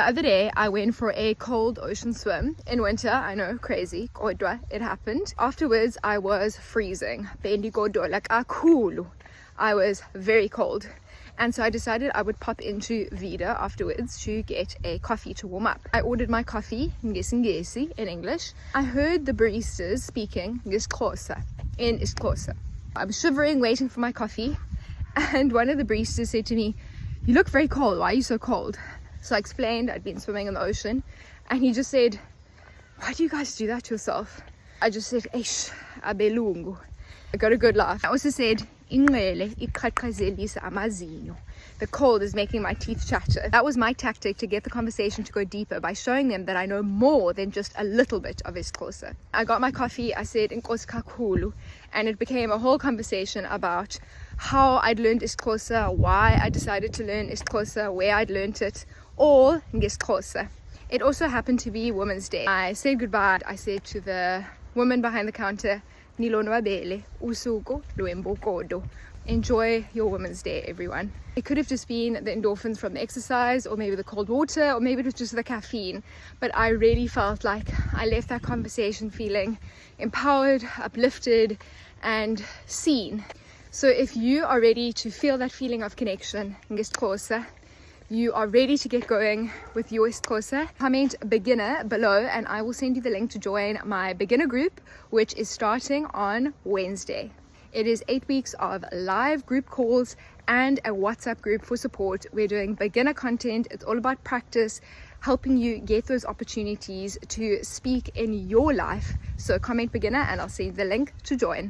The other day I went for a cold ocean swim in winter. I know, crazy, kodwa, it happened. Afterwards I was freezing, bendi kodwa, like akulu. I was very cold, and so I decided I would pop into Vida afterwards to get a coffee to warm up. I ordered my coffee ngesi in English. I heard the baristas speaking ngesiXhosa in isiXhosa. I was shivering waiting for my coffee, and one of the baristas said to me, "You look very cold, why are you so cold?" So I explained I'd been swimming in the ocean, and he just said, "Why do you guys do that to yourself?" I just said, "Eish, abelungu." I got a good laugh. I also said, "Ingele iqhaqhazelisa amazinyo." The cold is making my teeth chatter. That was my tactic to get the conversation to go deeper, by showing them that I know more than just a little bit of isiXhosa. I got my coffee, I said "Inkosi kakhulu," and it became a whole conversation about how I'd learned isiXhosa, why I decided to learn isiXhosa, where I'd learned it, all ngesiXhosa. It also happened to be Women's Day. I said goodbye. I said to the woman behind the counter, "Nilonwabele usuku lwembokodo." Enjoy your Women's Day, everyone. It could have just been the endorphins from the exercise, or maybe the cold water, or maybe it was just the caffeine, but I really felt like I left that conversation feeling empowered, uplifted, and seen. So if you are ready to feel that feeling of connection, ngesiXhosa, you are ready to get going with your isiXhosa, comment beginner below and I will send you the link to join my beginner group, which is starting on Wednesday. It is 8 weeks of live group calls and a WhatsApp group for support. We're doing beginner content. It's all about practice, helping you get those opportunities to speak in your life. So comment beginner and I'll send you the link to join.